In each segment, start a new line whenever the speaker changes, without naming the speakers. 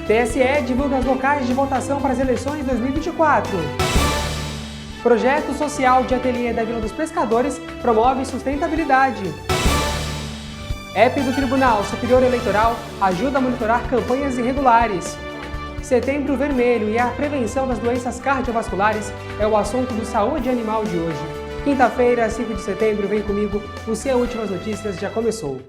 TSE divulga os locais de votação para as eleições 2024. Projeto social de ateliê da Vila dos Pescadores promove sustentabilidade. App do Tribunal Superior Eleitoral ajuda a monitorar campanhas irregulares. Setembro Vermelho e a prevenção das doenças cardiovasculares é o assunto do Saúde Animal de hoje. Quinta-feira, 5 de setembro, vem comigo, o seu Últimas Notícias já começou.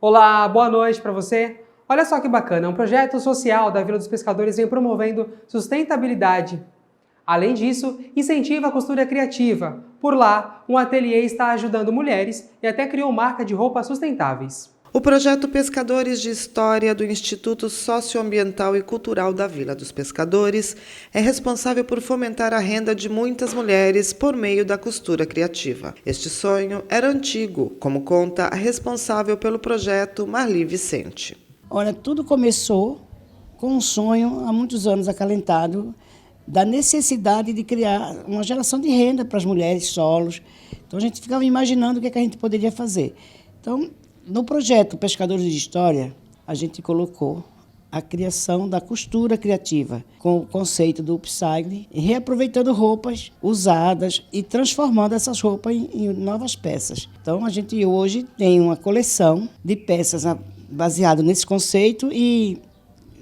Olá, boa noite para você. Olha só que bacana, um projeto social da Vila dos Pescadores vem promovendo sustentabilidade. Além disso, incentiva a costura criativa. Por lá, um ateliê está ajudando mulheres e até criou marca de roupas sustentáveis.
O projeto Pescadores de História do Instituto Socioambiental e Cultural da Vila dos Pescadores é responsável por fomentar a renda de muitas mulheres por meio da costura criativa. Este sonho era antigo, como conta a responsável pelo projeto, Marli Vicente.
Olha, tudo começou com um sonho há muitos anos acalentado da necessidade de criar uma geração de renda para as mulheres solos. Então a gente ficava imaginando o que a gente poderia fazer. Então, no projeto Pescadores de História, a gente colocou a criação da costura criativa, com o conceito do upcycling, reaproveitando roupas usadas e transformando essas roupas em novas peças. Então, a gente hoje tem uma coleção de peças baseada nesse conceito e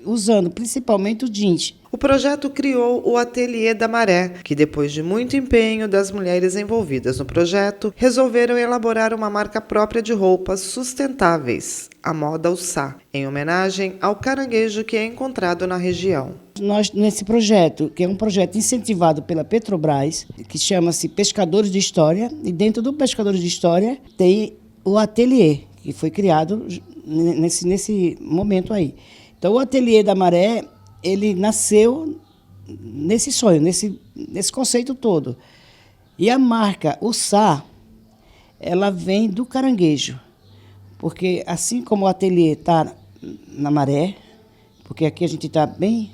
usando principalmente o jeans.
O projeto criou o Ateliê da Maré, que depois de muito empenho das mulheres envolvidas no projeto, resolveram elaborar uma marca própria de roupas sustentáveis, a moda Ussá, em homenagem ao caranguejo que é encontrado na região.
Nós, nesse projeto, que é um projeto incentivado pela Petrobras, que chama-se Pescadores de História, e dentro do Pescadores de História tem o ateliê, que foi criado nesse momento aí. Então, o Ateliê da Maré, ele nasceu nesse sonho, nesse conceito todo. E a marca Ussá, ela vem do caranguejo, porque assim como o ateliê está na maré, porque aqui a gente está bem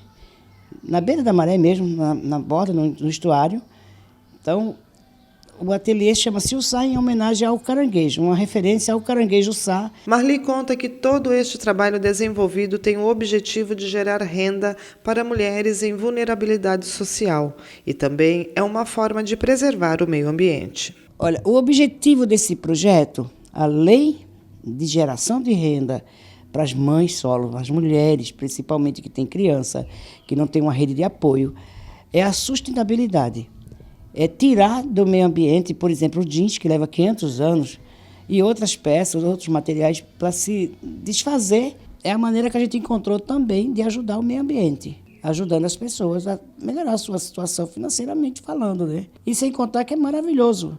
na beira da maré mesmo, na borda, no estuário, então o ateliê chama-se Ussá em homenagem ao caranguejo, uma referência ao caranguejo Ussá.
Marli conta que todo este trabalho desenvolvido tem o objetivo de gerar renda para mulheres em vulnerabilidade social e também é uma forma de preservar o meio ambiente.
Olha, o objetivo desse projeto, além de geração de renda para as mães solo, as mulheres, principalmente que têm criança, que não tem uma rede de apoio, é a sustentabilidade. É tirar do meio ambiente, por exemplo, o jeans, que leva 500 anos, e outras peças, outros materiais, para se desfazer. É a maneira que a gente encontrou também de ajudar o meio ambiente, ajudando as pessoas a melhorar a sua situação financeiramente falando, né? E sem contar que é maravilhoso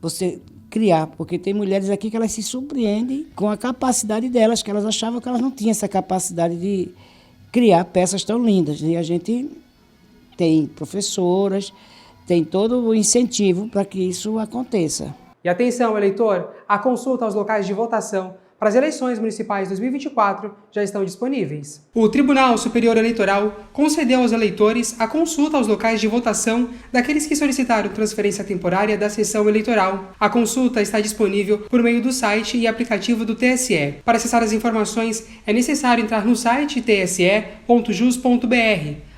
você criar, porque tem mulheres aqui que elas se surpreendem com a capacidade delas, que elas achavam que elas não tinham essa capacidade de criar peças tão lindas. E a gente tem professoras, tem todo o incentivo para que isso aconteça.
E atenção, eleitor, a consulta aos locais de votação para as eleições municipais 2024 já estão disponíveis. O Tribunal Superior Eleitoral concedeu aos eleitores a consulta aos locais de votação daqueles que solicitaram transferência temporária da sessão eleitoral. A consulta está disponível por meio do site e aplicativo do TSE. Para acessar as informações, é necessário entrar no site tse.jus.br.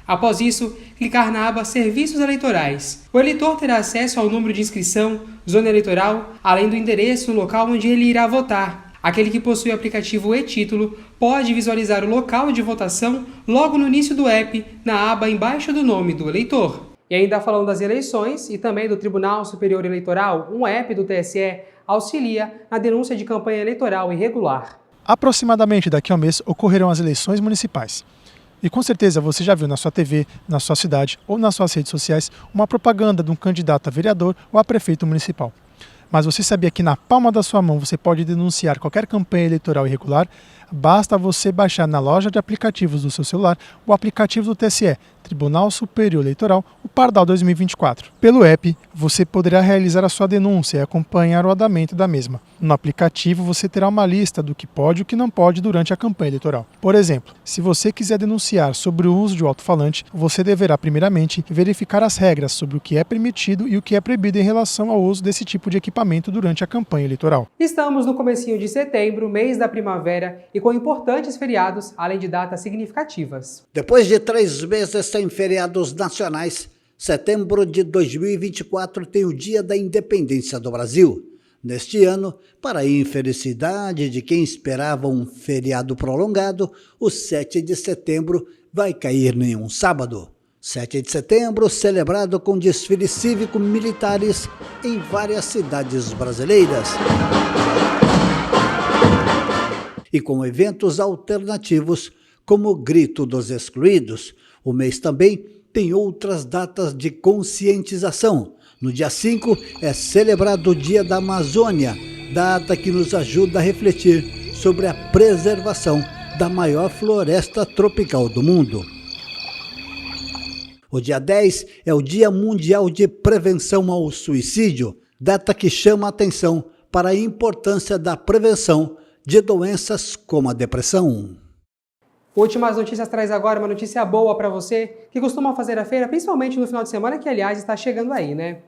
Após isso, clicar na aba Serviços Eleitorais. O eleitor terá acesso ao número de inscrição, zona eleitoral, além do endereço no local onde ele irá votar. Aquele que possui o aplicativo e-Título pode visualizar o local de votação logo no início do app, na aba embaixo do nome do eleitor. E ainda falando das eleições e também do Tribunal Superior Eleitoral, um app do TSE auxilia na denúncia de campanha eleitoral irregular.
Aproximadamente daqui a um mês ocorrerão as eleições municipais. E com certeza você já viu na sua TV, na sua cidade ou nas suas redes sociais uma propaganda de um candidato a vereador ou a prefeito municipal. Mas você sabia que na palma da sua mão você pode denunciar qualquer campanha eleitoral irregular? Basta você baixar na loja de aplicativos do seu celular o aplicativo do TSE, Tribunal Superior Eleitoral, o Pardal 2024. Pelo app, você poderá realizar a sua denúncia e acompanhar o andamento da mesma. No aplicativo, você terá uma lista do que pode e o que não pode durante a campanha eleitoral. Por exemplo, se você quiser denunciar sobre o uso de alto-falante, você deverá primeiramente verificar as regras sobre o que é permitido e o que é proibido em relação ao uso desse tipo de equipamento durante a campanha eleitoral.
Estamos no comecinho de setembro, mês da primavera, e com importantes feriados, além de datas significativas.
Depois de 3 meses sem feriados nacionais, setembro de 2024 tem o Dia da Independência do Brasil. Neste ano, para a infelicidade de quem esperava um feriado prolongado, o 7 de setembro vai cair em um sábado. 7 de setembro, celebrado com desfiles cívico-militares em várias cidades brasileiras. E com eventos alternativos, como o Grito dos Excluídos. O mês também tem outras datas de conscientização. No dia 5 é celebrado o Dia da Amazônia, data que nos ajuda a refletir sobre a preservação da maior floresta tropical do mundo. O dia 10 é o Dia Mundial de Prevenção ao Suicídio, data que chama a atenção para a importância da prevenção de doenças como a depressão.
Últimas Notícias traz agora uma notícia boa para você que costuma fazer a feira, principalmente no final de semana, que aliás está chegando aí, né?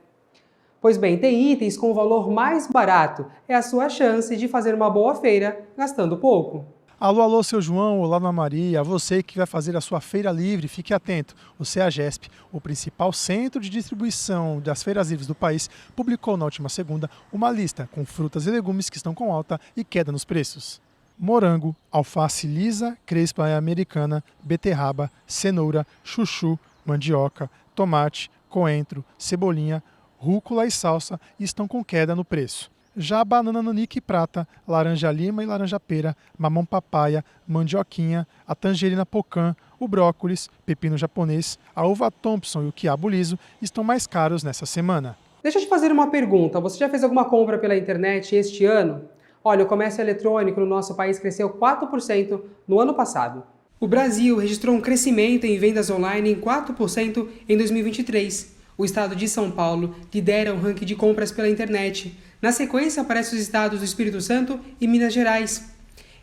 Pois bem, tem itens com o valor mais barato. É a sua chance de fazer uma boa feira gastando pouco.
Alô, alô, seu João, olá, Ana Maria, você que vai fazer a sua feira livre, fique atento. O CEAGESP, o principal centro de distribuição das feiras livres do país, publicou na última segunda uma lista com frutas e legumes que estão com alta e queda nos preços. Morango, alface lisa, crespa americana, beterraba, cenoura, chuchu, mandioca, tomate, coentro, cebolinha, rúcula e salsa estão com queda no preço. Já a banana nanique prata, laranja lima e laranja pera, mamão papaya, mandioquinha, a tangerina pocã, o brócolis, pepino japonês, a uva Thompson e o quiabo liso estão mais caros nessa semana.
Deixa eu te fazer uma pergunta. Você já fez alguma compra pela internet este ano? Olha, o comércio eletrônico no nosso país cresceu 4% no ano passado. O Brasil registrou um crescimento em vendas online em 4% em 2023. O estado de São Paulo lidera o ranking de compras pela internet. Na sequência, aparecem os estados do Espírito Santo e Minas Gerais.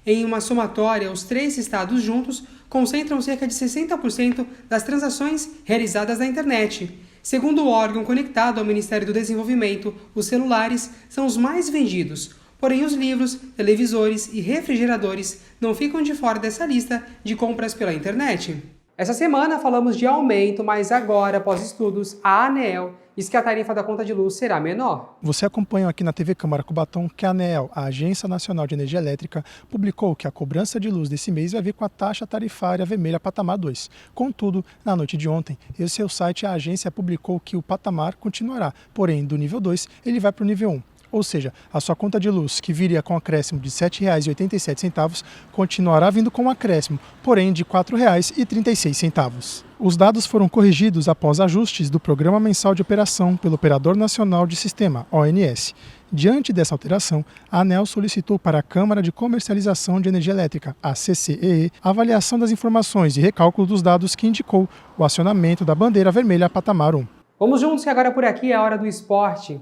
Em uma somatória, os 3 estados juntos concentram cerca de 60% das transações realizadas na internet. Segundo o órgão conectado ao Ministério do Desenvolvimento, os celulares são os mais vendidos. Porém, os livros, televisores e refrigeradores não ficam de fora dessa lista de compras pela internet. Essa semana falamos de aumento, mas agora, após estudos, a ANEEL diz que a tarifa da conta de luz será menor.
Você acompanha aqui na TV Câmara Cubatão que a ANEEL, a Agência Nacional de Energia Elétrica, publicou que a cobrança de luz desse mês vai vir com a taxa tarifária vermelha patamar 2. Contudo, na noite de ontem, em seu site a agência publicou que o patamar continuará, porém do nível 2 ele vai para o nível 1. Ou seja, a sua conta de luz, que viria com um acréscimo de R$ 7,87, continuará vindo com um acréscimo, porém de R$ 4,36. Os dados foram corrigidos após ajustes do Programa Mensal de Operação pelo Operador Nacional de Sistema, ONS. Diante dessa alteração, a ANEEL solicitou para a Câmara de Comercialização de Energia Elétrica, a CCEE, a avaliação das informações e recálculo dos dados que indicou o acionamento da bandeira vermelha patamar 1.
Vamos juntos que agora por aqui é a hora do esporte.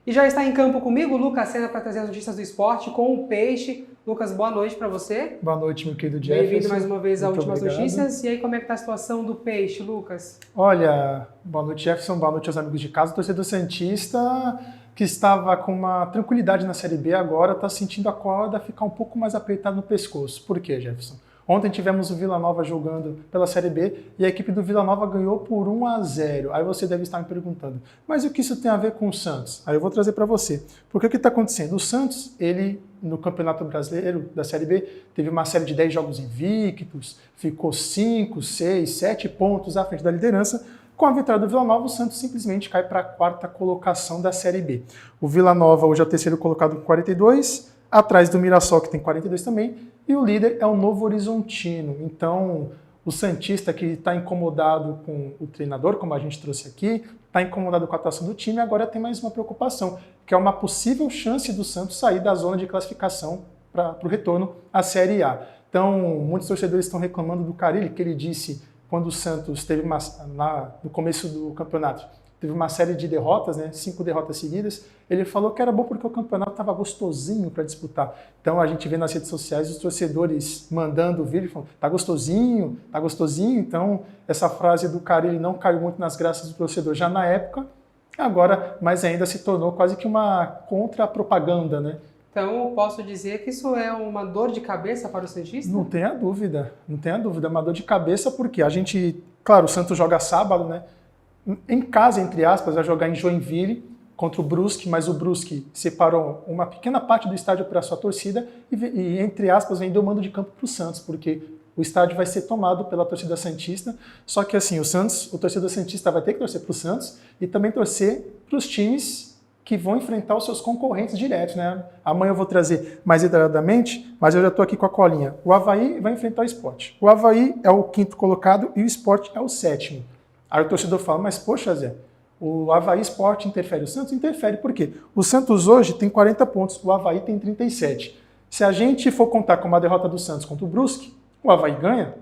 E já está em campo comigo o Lucas Sena para trazer as notícias do esporte com o Peixe. Lucas, boa noite para você.
Boa noite, meu querido Jefferson.
Bem-vindo mais uma vez a
Muito
Últimas
obrigado.
Notícias. E aí, como é que está a situação do Peixe, Lucas?
Olha, boa noite, Jefferson, boa noite aos amigos de casa. O torcedor santista, que estava com uma tranquilidade na Série B, agora está sentindo a corda ficar um pouco mais apertada no pescoço. Por quê, Jefferson? Ontem tivemos o Vila Nova jogando pela Série B e a equipe do Vila Nova ganhou por 1-0. Aí você deve estar me perguntando, mas o que isso tem a ver com o Santos? Aí eu vou trazer para você. Porque o que está acontecendo? O Santos, ele no Campeonato Brasileiro da Série B, teve uma série de 10 jogos invictos, ficou 5, 6, 7 pontos à frente da liderança. Com a vitória do Vila Nova, o Santos simplesmente cai para a 4ª colocação da Série B. O Vila Nova hoje é o 3º colocado com 42, atrás do Mirassol, que tem 42 também, e o líder é o Novo Horizontino. Então, o santista que está incomodado com o treinador, como a gente trouxe aqui, está incomodado com a atuação do time, agora tem mais uma preocupação, que é uma possível chance do Santos sair da zona de classificação para o retorno à Série A. Então, muitos torcedores estão reclamando do Carille, que ele disse quando o Santos teve no começo do campeonato, teve uma série de derrotas, né, 5 derrotas seguidas, ele falou que era bom porque o campeonato estava gostosinho para disputar. Então a gente vê nas redes sociais os torcedores mandando vídeo, falando, tá gostosinho, então essa frase do Carille não caiu muito nas graças do torcedor já na época, agora, mas ainda se tornou quase que uma contra-propaganda, né?
Então, posso dizer que isso é uma dor de cabeça para o santista?
Não tenha dúvida, é uma dor de cabeça porque a gente, claro, o Santos joga sábado, né? Em casa, entre aspas, vai jogar em Joinville contra o Brusque, mas o Brusque separou uma pequena parte do estádio para a sua torcida e entre aspas, vendeu o mando de campo para o Santos, porque o estádio vai ser tomado pela torcida santista, só que assim, o torcedor santista vai ter que torcer para o Santos e também torcer para os times que vão enfrentar os seus concorrentes diretos, né? Amanhã eu vou trazer mais detalhadamente, mas eu já estou aqui com a colinha. O Avaí vai enfrentar o Sport. O Avaí é o 5º colocado e o Sport é o 7º. Aí o torcedor fala, mas poxa Zé, o Avaí Sport interfere, o Santos interfere, por quê? O Santos hoje tem 40 pontos, o Avaí tem 37. Se a gente for contar com uma derrota do Santos contra o Brusque, o Avaí ganha,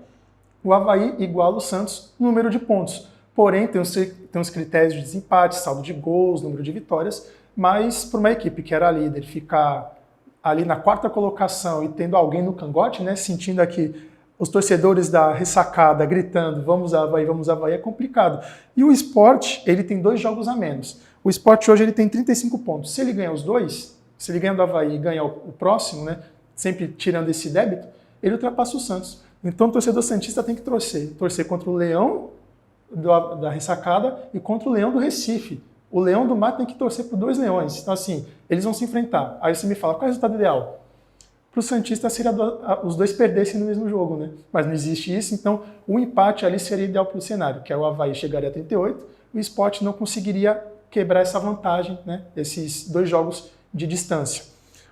o Avaí iguala o Santos no número de pontos. Porém, tem os critérios de desempate, saldo de gols, número de vitórias, mas para uma equipe que era líder ficar ali na 4ª colocação e tendo alguém no cangote, né, sentindo aqui os torcedores da ressacada gritando vamos Avaí, é complicado. E o Sport, ele tem 2 jogos a menos. O Sport hoje ele tem 35 pontos. Se ele ganhar os 2, se ele ganhar do Avaí e ganhar o próximo, né, sempre tirando esse débito, ele ultrapassa o Santos. Então o torcedor santista tem que torcer contra o Leão da ressacada e contra o Leão do Recife. O Leão do Mar tem que torcer por 2 leões. Então assim, eles vão se enfrentar. Aí você me fala, qual é o resultado ideal? Para o Santista seria os 2 perdessem no mesmo jogo, né? Mas não existe isso, então o empate ali seria ideal para o cenário, que é o Avaí chegaria a 38, o Sport não conseguiria quebrar essa vantagem, né? Esses 2 jogos de distância.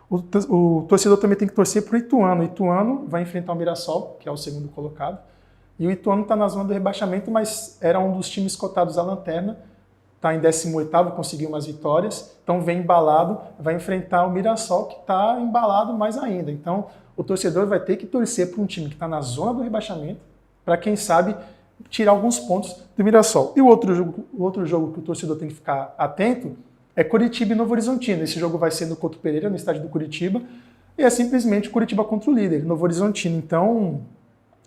O torcedor também tem que torcer para o Ituano. O Ituano vai enfrentar o Mirassol, que é o 2º colocado, e o Ituano está na zona do rebaixamento, mas era um dos times cotados à lanterna, está em 18º, conseguiu umas vitórias, então vem embalado, vai enfrentar o Mirassol, que está embalado mais ainda. Então o torcedor vai ter que torcer para um time que está na zona do rebaixamento, para quem sabe tirar alguns pontos do Mirassol. E o outro jogo que o torcedor tem que ficar atento é Curitiba e Novo Horizontino. Esse jogo vai ser no Couto Pereira, no estádio do Curitiba, e é simplesmente Curitiba contra o líder, Novo Horizontino. Então,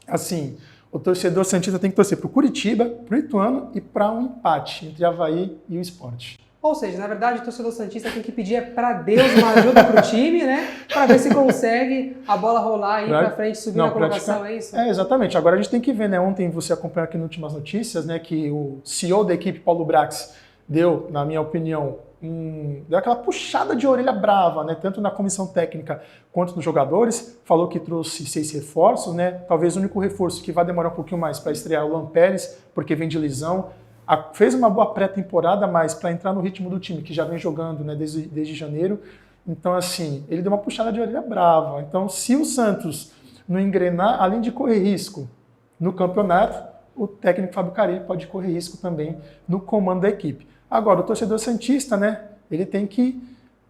assim, o torcedor santista tem que torcer para o Curitiba, para o Ituano e para um empate entre Avaí e o Sport.
Ou seja, na verdade, o torcedor santista tem que pedir para Deus uma ajuda para o time, né? Para ver se consegue a bola rolar aí para frente, subir na colocação, é isso?
É, exatamente. Agora a gente tem que ver, né? Ontem você acompanhou aqui nas últimas notícias, né? Que o CEO da equipe, Paulo Brax, deu, na minha opinião, deu aquela puxada de orelha brava, né? Tanto na comissão técnica quanto nos jogadores. Falou que trouxe 6 reforços, né? Talvez o único reforço que vai demorar um pouquinho mais para estrear o Luan Pérez, porque vem de lesão. Fez uma boa pré-temporada, mas para entrar no ritmo do time, que já vem jogando, né, desde janeiro. Então, assim, ele deu uma puxada de orelha brava. Então, se o Santos não engrenar, além de correr risco no campeonato, o técnico Fábio Carille pode correr risco também no comando da equipe. Agora, o torcedor santista, né, ele tem que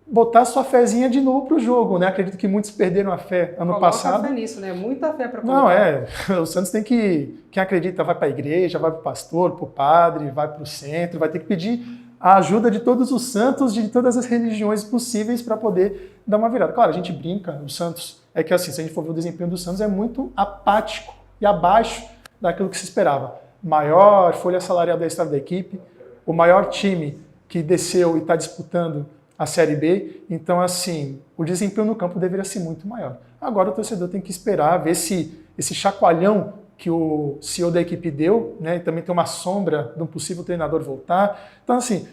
botar sua fezinha de novo para o jogo, né? Acredito que muitos perderam a fé ano passado.
Coloca fé nisso, né? Muita fé para colocar.
Não, o Santos tem que... Quem acredita vai para a igreja, vai para o pastor, para o padre, vai para o centro, vai ter que pedir a ajuda de todos os santos, de todas as religiões possíveis para poder dar uma virada. Claro, a gente brinca, o Santos... É que assim, se a gente for ver o desempenho do Santos, é muito apático e abaixo daquilo que se esperava. Maior folha salarial da história da equipe, o maior time que desceu e está disputando a Série B, então assim, o desempenho no campo deveria ser muito maior. Agora o torcedor tem que esperar, ver se esse chacoalhão que o CEO da equipe deu, né, e também tem uma sombra de um possível treinador voltar. Então assim,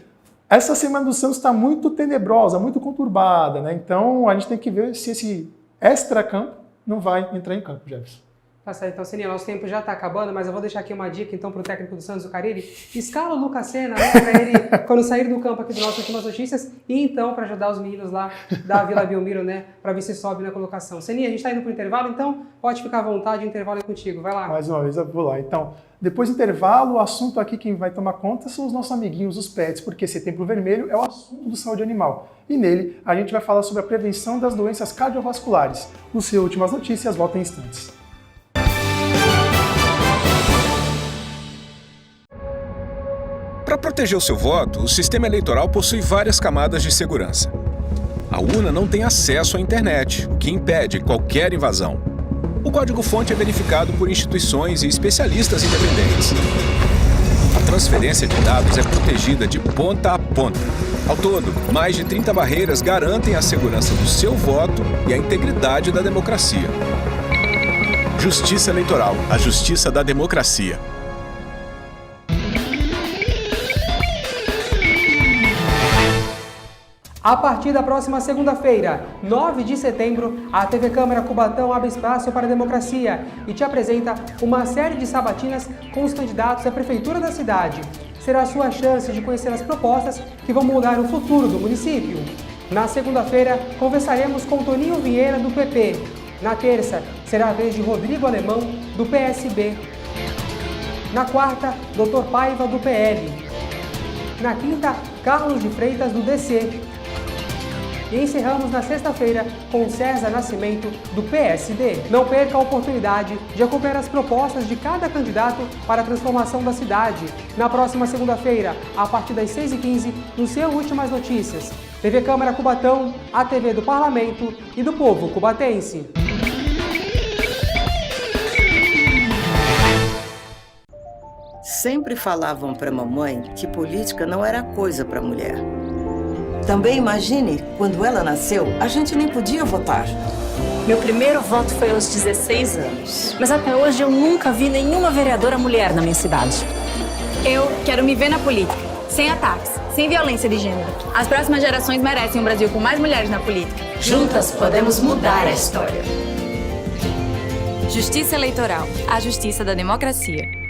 essa semana do Santos está muito tenebrosa, muito conturbada, né? Então a gente tem que ver se esse extra-campo não vai entrar em campo, Jefferson.
Tá certo, então, Sininho, nosso tempo já está acabando, mas eu vou deixar aqui uma dica, então, para o técnico do Santos, o Carille. Escala o Lucas Senna, né, para ele, quando sair do campo aqui do nosso Últimas Notícias, e então, para ajudar os meninos lá da Vila Belmiro, né, para ver se sobe na colocação. Sininho, a gente está indo para o intervalo, então, pode ficar à vontade, o intervalo é contigo, vai lá.
Mais uma vez, eu vou lá. Então, depois do intervalo, o assunto aqui, quem vai tomar conta são os nossos amiguinhos, os pets, porque Setembro Vermelho é o assunto do saúde animal. E nele, a gente vai falar sobre a prevenção das doenças cardiovasculares. No seu Últimas Notícias, volta em instantes.
Para proteger o seu voto, o sistema eleitoral possui várias camadas de segurança. A urna não tem acesso à internet, o que impede qualquer invasão. O código-fonte é verificado por instituições e especialistas independentes. A transferência de dados é protegida de ponta a ponta. Ao todo, mais de 30 barreiras garantem a segurança do seu voto e a integridade da democracia. Justiça Eleitoral, a justiça da democracia.
A partir da próxima segunda-feira, 9 de setembro, a TV Câmara Cubatão abre espaço para a democracia e te apresenta uma série de sabatinas com os candidatos à prefeitura da cidade. Será a sua chance de conhecer as propostas que vão mudar o futuro do município. Na segunda-feira, conversaremos com Toninho Vieira, do PP. Na terça, será a vez de Rodrigo Alemão, do PSB. Na quarta, Dr. Paiva, do PL. Na quinta, Carlos de Freitas, do DC. E encerramos na sexta-feira com César Nascimento, do PSD. Não perca a oportunidade de acompanhar as propostas de cada candidato para a transformação da cidade. Na próxima segunda-feira, a partir das 6h15, no seu Últimas Notícias. TV Câmara Cubatão, a TV do Parlamento e do povo cubatense.
Sempre falavam para mamãe que política não era coisa para mulher. Também imagine, quando ela nasceu, a gente nem podia votar.
Meu primeiro voto foi aos 16 anos. Mas até hoje eu nunca vi nenhuma vereadora mulher na minha cidade.
Eu quero me ver na política, sem ataques, sem violência de gênero. As próximas gerações merecem um Brasil com mais mulheres na política.
Juntas podemos mudar a história.
Justiça Eleitoral, a justiça da democracia.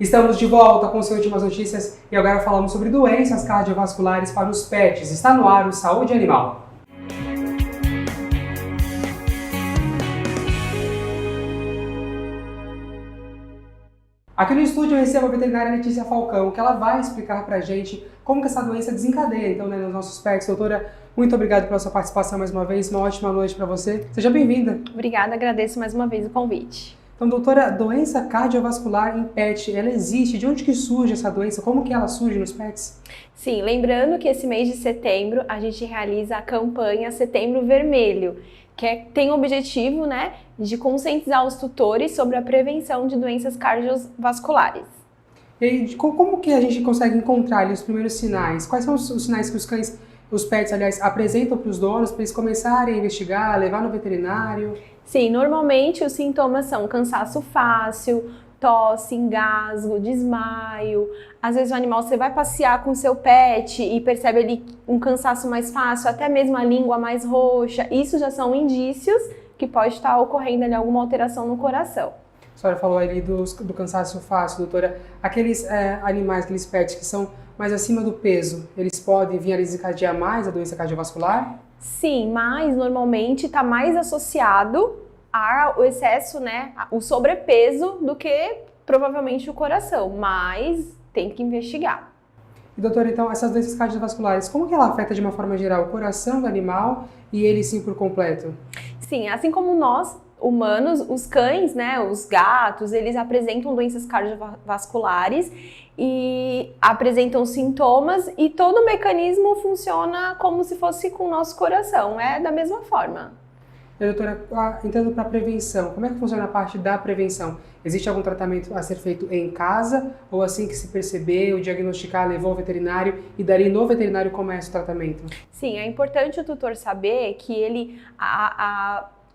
Estamos de volta com as últimas notícias e agora falamos sobre doenças cardiovasculares para os pets. Está no ar o Saúde Animal. Aqui no estúdio eu recebo a veterinária Letícia Falcão, que ela vai explicar pra gente como que essa doença desencadeia, então, nos nossos pets. Doutora, muito obrigado pela sua participação mais uma vez, uma ótima noite para você. Seja bem-vinda.
Obrigada, agradeço mais uma vez o convite.
Então, doutora, doença cardiovascular em pet, ela existe? De onde que surge essa doença? Como que ela surge nos pets?
Sim, lembrando que esse mês de setembro a gente realiza a campanha Setembro Vermelho, que tem o objetivo, né, de conscientizar os tutores sobre a prevenção de doenças cardiovasculares.
E aí, como que a gente consegue encontrar ali os primeiros sinais? Quais são os sinais que os pets, aliás, apresentam para os donos para eles começarem a investigar, levar no veterinário?
Sim, normalmente os sintomas são cansaço fácil, tosse, engasgo, desmaio. Às vezes o animal, você vai passear com o seu pet e percebe ali um cansaço mais fácil, até mesmo a língua mais roxa. Isso já são indícios que pode estar ocorrendo ali alguma alteração no coração.
A senhora falou ali do cansaço fácil, doutora. Aqueles animais, aqueles pets que são mais acima do peso, eles podem vir a desencadear mais a doença cardiovascular?
Sim, mas normalmente está mais associado ao excesso, né, o sobrepeso do que provavelmente o coração, mas tem que investigar.
E doutora, então, essas doenças cardiovasculares, como que ela afeta de uma forma geral o coração do animal e ele sim por completo?
Sim, assim como nós, humanos, os cães, né, os gatos, eles apresentam doenças cardiovasculares e apresentam sintomas e todo o mecanismo funciona como se fosse com o nosso coração, é da mesma forma.
E, doutora, entrando para a prevenção, como é que funciona a parte da prevenção? Existe algum tratamento a ser feito em casa ou assim que se perceber, o diagnosticar, levou ao veterinário e dali no veterinário começa o tratamento?
Sim, é importante o tutor saber que ele,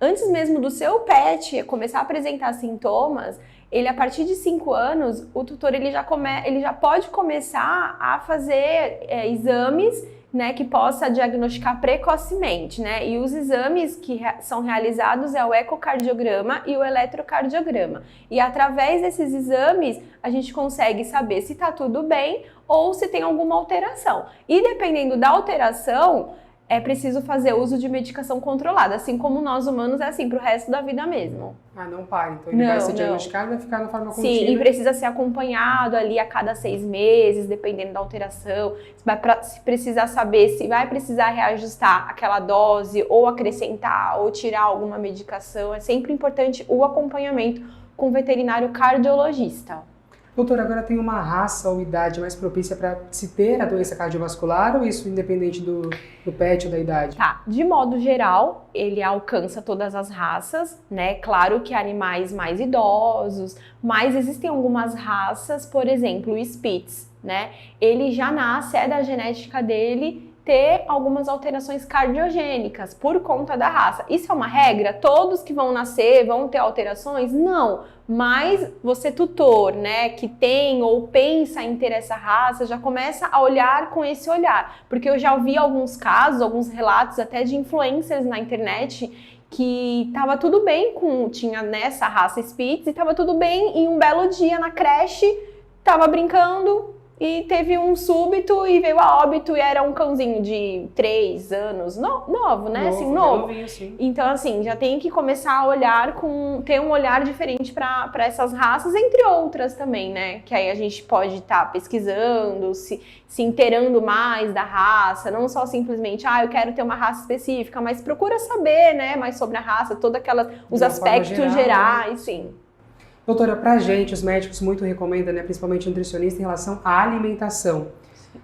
antes mesmo do seu pet começar a apresentar sintomas, ele, a partir de 5 anos, o tutor ele já pode começar a fazer exames, né, que possa diagnosticar precocemente, né? E os exames que são realizados é o ecocardiograma e o eletrocardiograma. E através desses exames, a gente consegue saber se está tudo bem ou se tem alguma alteração. E dependendo da alteração, é preciso fazer uso de medicação controlada, assim como nós humanos é assim, para o resto da vida mesmo.
Ah, não para. Então ele vai ser diagnosticado e vai ficar na forma contínua.
Sim, e precisa ser acompanhado ali a cada 6 meses, dependendo da alteração. Se precisar saber se vai precisar reajustar aquela dose, ou acrescentar, ou tirar alguma medicação. É sempre importante o acompanhamento com o veterinário cardiologista.
Doutora, agora tem uma raça ou idade mais propícia para se ter a doença cardiovascular ou isso independente do pet ou da idade?
Tá, de modo geral, ele alcança todas as raças, né? Claro que animais mais idosos, mas existem algumas raças, por exemplo, o Spitz, né? Ele já nasce, é da genética dele ter algumas alterações cardiogênicas por conta da raça. Isso é uma regra? Todos que vão nascer vão ter alterações? Não. Mas você tutor, né, que tem ou pensa em ter essa raça, já começa a olhar com esse olhar. Porque eu já ouvi alguns casos, alguns relatos até de influencers na internet que tava tudo bem tinha nessa raça Spitz e tava tudo bem e um belo dia na creche, tava brincando e teve um súbito e veio a óbito e era um cãozinho de 3 anos, novo, né? Assim, novo.
Novinho, sim.
Então, assim, já tem que começar a olhar ter um olhar diferente para essas raças, entre outras também, né? Que aí a gente pode estar pesquisando, se inteirando mais da raça, não só simplesmente, eu quero ter uma raça específica, mas procura saber, né, mais sobre a raça, os aspectos gerais,
né?
Sim.
Doutora, pra gente, os médicos muito recomendam, né, principalmente nutricionista, em relação à alimentação.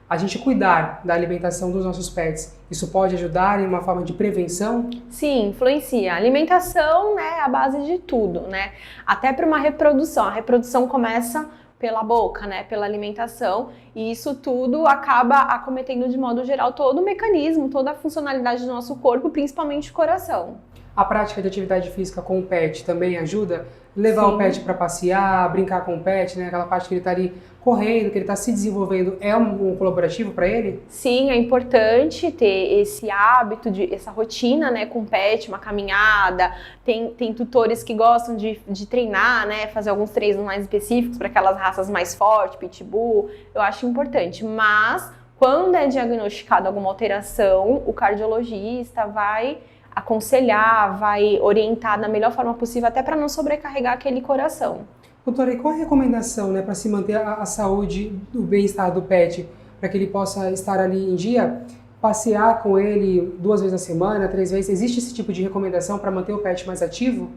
A gente cuidar da alimentação dos nossos pets, isso pode ajudar em uma forma de prevenção?
Sim, influencia. A alimentação, né, é a base de tudo, né? Até para uma reprodução. A reprodução começa pela boca, né, pela alimentação, e isso tudo acaba acometendo de modo geral todo o mecanismo, toda a funcionalidade do nosso corpo, principalmente o coração.
A prática de atividade física com o pet também ajuda? Levar
Sim.
o pet para passear, brincar com o pet, né? Aquela parte que ele está ali correndo, que ele está se desenvolvendo, é um colaborativo para ele?
Sim, é importante ter esse hábito, essa rotina, né, com o pet, uma caminhada. Tem tutores que gostam de treinar, né, fazer alguns treinos mais específicos para aquelas raças mais fortes, pitbull. Eu acho importante, mas quando é diagnosticada alguma alteração, o cardiologista vai aconselhar, vai orientar da melhor forma possível, até para não sobrecarregar aquele coração.
Doutora, e qual a recomendação, né, para se manter a saúde, o bem-estar do pet, para que ele possa estar ali em dia? Passear com ele 2 vezes na semana, 3 vezes? Existe esse tipo de recomendação para manter o pet mais ativo?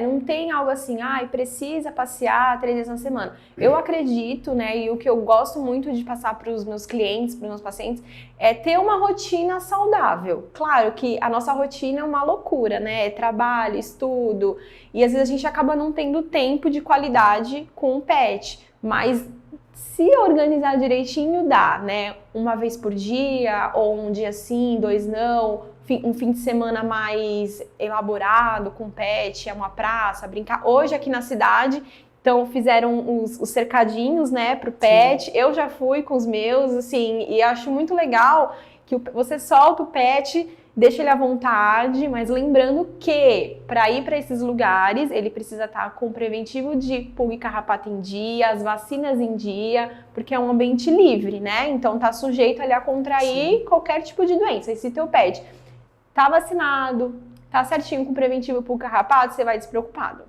Não tem algo assim, precisa passear 3 vezes na semana. Eu acredito, né, e o que eu gosto muito de passar para os meus clientes, para os meus pacientes, é ter uma rotina saudável. Claro que a nossa rotina é uma loucura, né, trabalho, estudo, e às vezes a gente acaba não tendo tempo de qualidade com o pet, mas se organizar direitinho dá, né, 1 vez por dia, ou um dia sim, 2 não, um fim de semana mais elaborado com pet, uma praça, brincar. Hoje aqui na cidade, então fizeram os cercadinhos, né, pro pet. Sim. Eu já fui com os meus, assim, e acho muito legal que você solta o pet, deixa ele à vontade, mas lembrando que para ir para esses lugares, ele precisa estar com o preventivo de pulga e carrapato em dia, as vacinas em dia, porque é um ambiente livre, né? Então tá sujeito ali a contrair qualquer tipo de doença. E se teu pet tá vacinado, tá certinho com o preventivo pulga e carrapato, você vai despreocupado.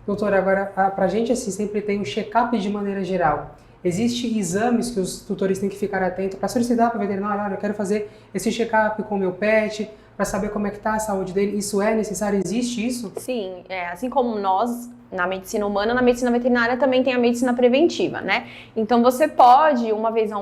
Doutora, agora, pra gente assim, sempre tem um check-up de maneira geral. Existem exames que os tutores têm que ficar atentos para solicitar para o veterinário, eu quero fazer esse check-up com o meu pet, para saber como é que está a saúde dele. Isso é necessário? Existe isso?
Sim, assim como nós, na medicina humana, na medicina veterinária também tem a medicina preventiva, né? Então você pode, uma vez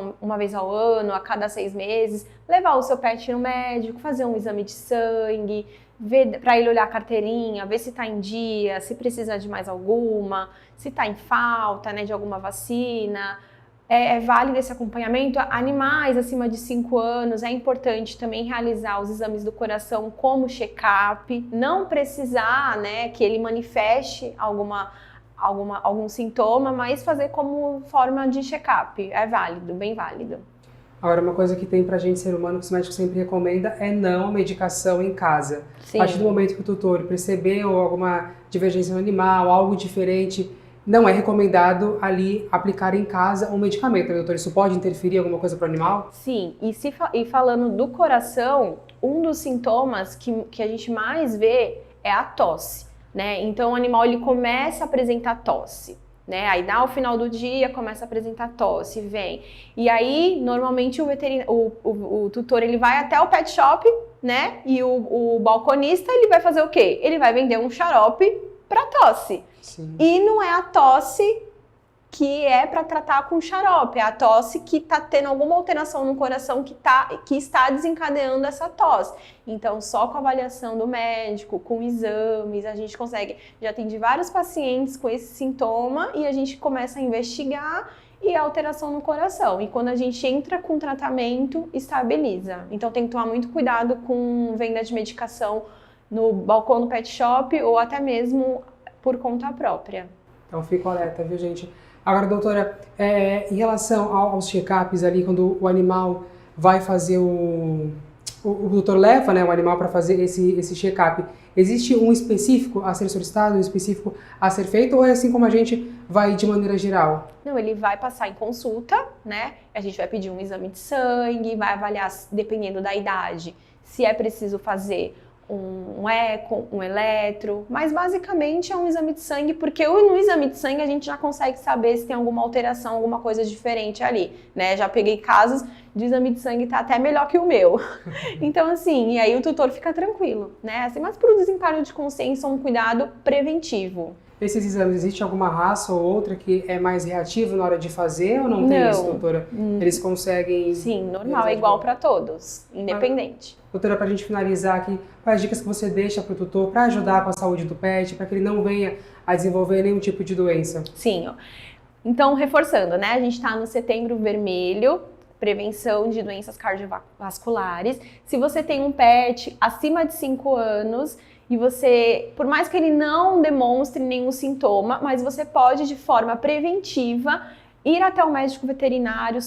ao ano, a cada 6 meses, levar o seu pet no médico, fazer um exame de sangue, ver para ele olhar a carteirinha, ver se está em dia, se precisa de mais alguma, se está em falta, né, de alguma vacina. É válido esse acompanhamento. Animais acima de 5 anos, é importante também realizar os exames do coração como check-up, não precisar, né, que ele manifeste algum sintoma, mas fazer como forma de check-up. É válido, bem válido.
Agora, uma coisa que tem pra gente, ser humano, que os médicos sempre recomendam é não medicação em casa.
Sim.
A partir do momento que o tutor percebeu alguma divergência no animal, algo diferente, não é recomendado ali aplicar em casa um medicamento, né, doutor? Isso pode interferir em alguma coisa para o animal?
Sim, e falando do coração, um dos sintomas que a gente mais vê é a tosse, né? Então o animal ele começa a apresentar tosse, né? Aí dá o final do dia, começa a apresentar tosse, vem. E aí, normalmente o tutor ele vai até o pet shop, né? E o balconista ele vai fazer o quê? Ele vai vender um xarope para tosse.
Sim.
E não é a tosse que é para tratar com xarope, é a tosse que está tendo alguma alteração no coração que está desencadeando essa tosse. Então, só com a avaliação do médico, com exames, a gente consegue. Já atendi vários pacientes com esse sintoma e a gente começa a investigar e a alteração no coração. E quando a gente entra com tratamento, estabiliza. Então, tem que tomar muito cuidado com venda de medicação no balcão do pet shop ou até mesmo por conta própria.
Então, fico alerta, viu, gente? Agora, doutora, em relação aos check-ups ali, quando o animal vai fazer o doutor leva, né, o animal para fazer esse check-up, existe um específico a ser solicitado, um específico a ser feito, ou é assim como a gente vai de maneira geral?
Não, ele vai passar em consulta, né? A gente vai pedir um exame de sangue, vai avaliar, dependendo da idade, se é preciso fazer um eco, um eletro, mas basicamente é um exame de sangue, porque no exame de sangue a gente já consegue saber se tem alguma alteração, alguma coisa diferente ali, né? Já peguei casos de exame de sangue tá até melhor que o meu. Então, assim, e aí o tutor fica tranquilo, né? Assim, mas para o desencargo de consciência, um cuidado preventivo.
Esses exames, existe alguma raça ou outra que é mais reativa na hora de fazer ou não tem isso, doutora? Eles conseguem...
Sim, normal, é igual para todos, independente.
Doutora, para a gente finalizar aqui, quais dicas que você deixa para o tutor para ajudar com a saúde do pet, para que ele não venha a desenvolver nenhum tipo de doença?
Sim, ó. Então, reforçando, né? A gente está no Setembro Vermelho, prevenção de doenças cardiovasculares. Se você tem um pet acima de 5 anos... E você, por mais que ele não demonstre nenhum sintoma, mas você pode, de forma preventiva, ir até o médico veterinário,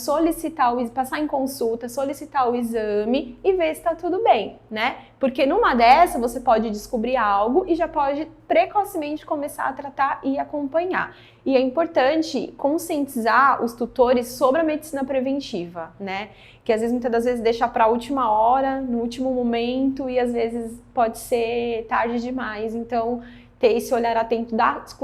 passar em consulta, solicitar o exame e ver se está tudo bem, né? Porque numa dessa você pode descobrir algo e já pode precocemente começar a tratar e acompanhar. E é importante conscientizar os tutores sobre a medicina preventiva, né? Que às vezes, muitas das vezes, deixa para a última hora, no último momento, e às vezes pode ser tarde demais. Então, ter esse olhar atento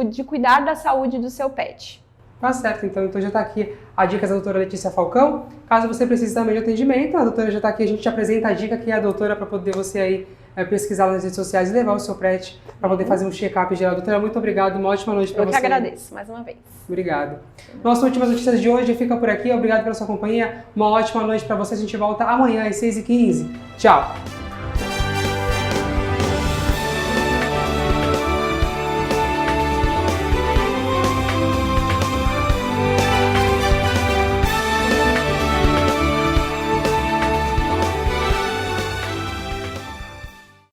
de cuidar da saúde do seu pet.
Tá certo, então já está aqui a dica da doutora Letícia Falcão. Caso você precise também de atendimento, a doutora já está aqui, a gente te apresenta a dica que é a doutora para poder você aí pesquisar nas redes sociais e levar o seu pet para poder fazer um check-up geral. Doutora, muito obrigado, uma ótima noite para você.
Eu que agradeço, mais uma vez.
Obrigado. Nossas últimas notícias de hoje fica por aqui, obrigado pela sua companhia, uma ótima noite para você, a gente volta amanhã às 6h15. Tchau!